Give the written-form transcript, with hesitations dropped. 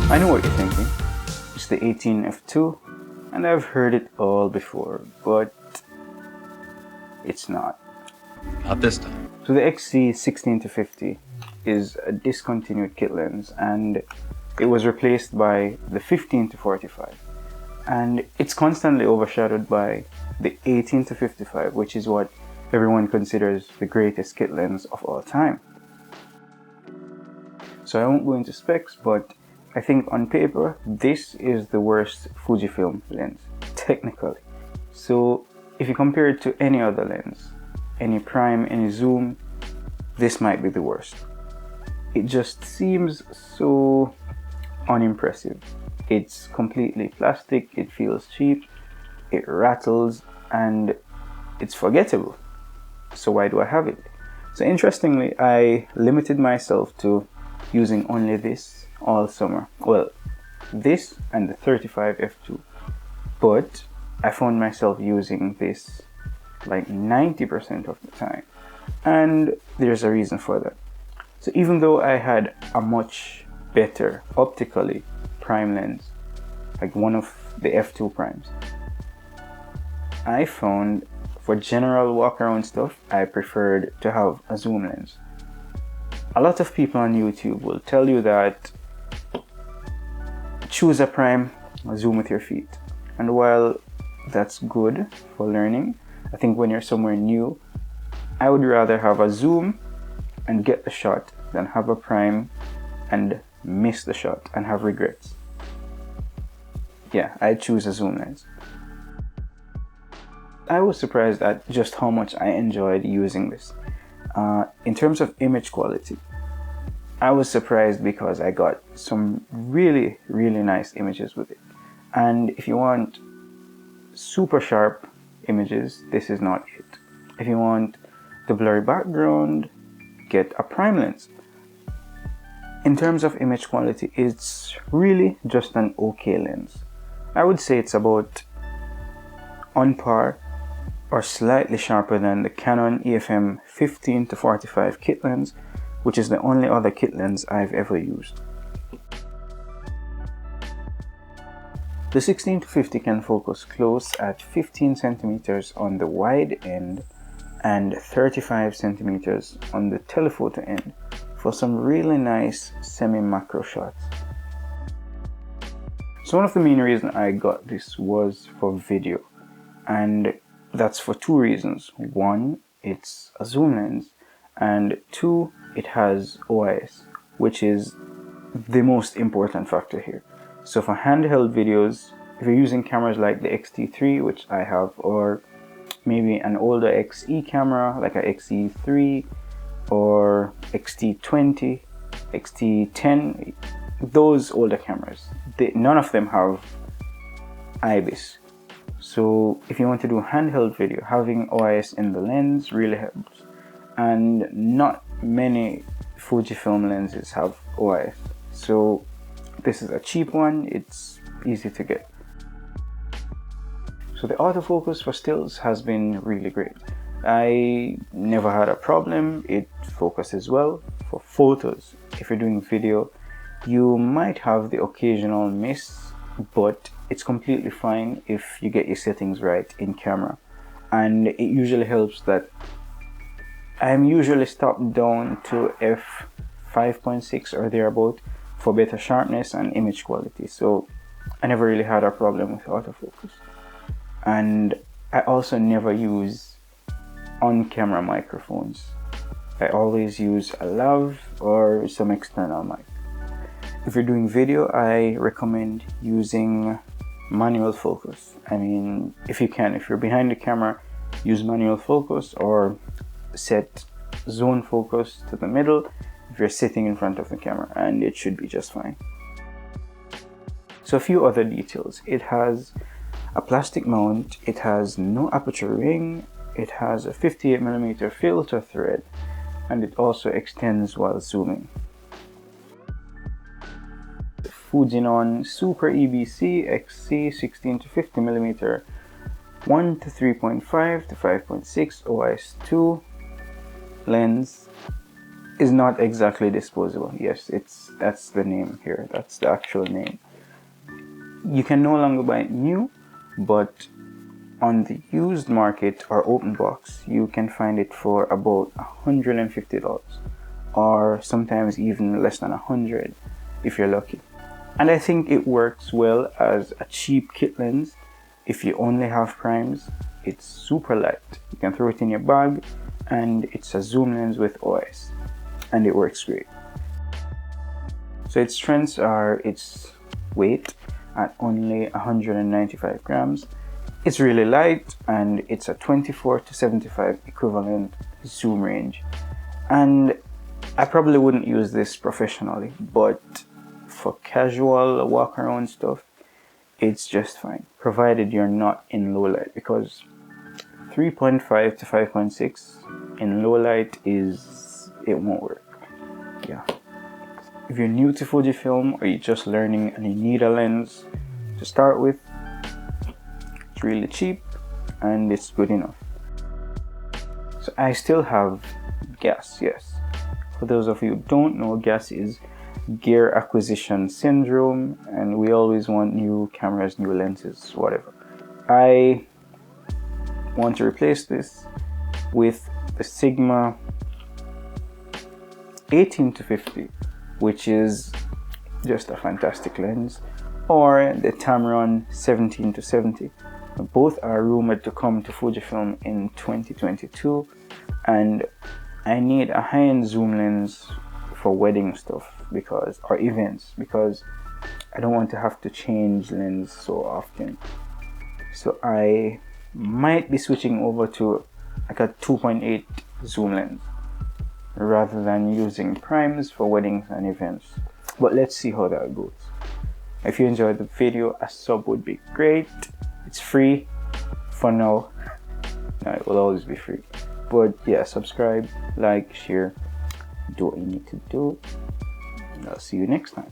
I know what you're thinking. It's the 18f2, and I've heard it all before, but it's not. Not this time. So the XC16-50 is a discontinued kit lens, and it was replaced by the 15-45, and it's constantly overshadowed by the 18-55, which is what everyone considers the greatest kit lens of all time. So I won't go into specs, but I think on paper this is the worst Fujifilm lens, technically. So if you compare it to any other lens, any prime, any zoom, this might be the worst. It just seems so unimpressive. It's completely plastic, it feels cheap, it rattles, and it's forgettable. So why do I have it? So interestingly, I limited myself to using only this all summer. Well, this and the 35f2, but I found myself using this like 90% of the time, and there's a reason for that. So even though I had a much better optically prime lens, like one of the f2 primes, I found for general walk around stuff I preferred to have a zoom lens. A lot of people on YouTube will tell you that choose a prime, zoom with your feet, and while that's good for learning, I think when you're somewhere new, I would rather have a zoom and get the shot than have a prime and miss the shot and have regrets. Yeah, I choose a zoom lens. I was surprised at just how much I enjoyed using this. In terms of image quality, I was surprised because I got some really nice images with it. And if you want super sharp images, this is not it. If you want the blurry background, get a prime lens. In terms of image quality, it's really just an okay lens. I would say it's about on par or slightly sharper than the Canon EFM 15-45 kit lens, which is the only other kit lens I've ever used. The 16-50 can focus close at 15 centimeters on the wide end and 35 centimeters on the telephoto end for some really nice semi-macro shots. So one of the main reasons I got this was for video, and that's for two reasons. One, it's a zoom lens, and two, it has OIS, which is the most important factor here. So for handheld videos, if you're using cameras like the X-T3, which I have, or maybe an older XE camera like a XE3 or X-T20, X-T10, those older cameras, none of them have IBIS. So if you want to do handheld video, having OIS in the lens really helps. And not many Fujifilm lenses have OIS. So this is a cheap one, it's easy to get. So the autofocus for stills has been really great. I never had a problem, it focuses well. For photos, if you're doing video, you might have the occasional miss, but it's completely fine if you get your settings right in camera. And it usually helps that I'm usually stopped down to f5.6 or thereabout for better sharpness and image quality. So I never really had a problem with autofocus. And I also never use on-camera microphones. I always use a lav or some external mic. If you're doing video, I recommend using manual focus. I mean, if you can, if you're behind the camera, use manual focus or set zone focus to the middle if you're sitting in front of the camera, and it should be just fine. So a few other details. It has a plastic mount, it has no aperture ring, it has a 58mm filter thread, and it also extends while zooming. The Fujinon Super EBC XC 16-50mm 1 to 3.5 to 5.6 OIS 2 lens is not exactly disposable. Yes, that's the name here. That's the actual name. You can no longer buy it new, but on the used market or open box, you can find it for about $150, or sometimes even less than $100 if you're lucky. And I think it works well as a cheap kit lens. If you only have primes, it's super light. You can throw it in your bag, and it's a zoom lens with OIS, and it works great. So its strengths are its weight at only 195 grams. It's really light, and it's a 24 to 75 equivalent zoom range. And I probably wouldn't use this professionally, but for casual walk around stuff, it's just fine, provided you're not in low light, because 3.5 to 5.6 in low light it won't work. Yeah. If you're new to Fujifilm, or you're just learning and you need a lens to start with, it's really cheap and it's good enough. So I still have gas, yes. For those of you who don't know, gas is gear acquisition syndrome, and we always want new cameras, new lenses, whatever. I want to replace this with the Sigma 18 to 50, which is just a fantastic lens, or the Tamron 17 to 70. Both are rumored to come to Fujifilm in 2022, and I need a high-end zoom lens for wedding stuff or events, because I don't want to have to change lens so often. So I might be switching over to like a 2.8 zoom lens rather than using primes for weddings and events. But let's see how that goes. If you enjoyed the video, a sub would be great. It's free for now. No, it will always be free. But yeah, subscribe, like, share, do what you need to do. And I'll see you next time.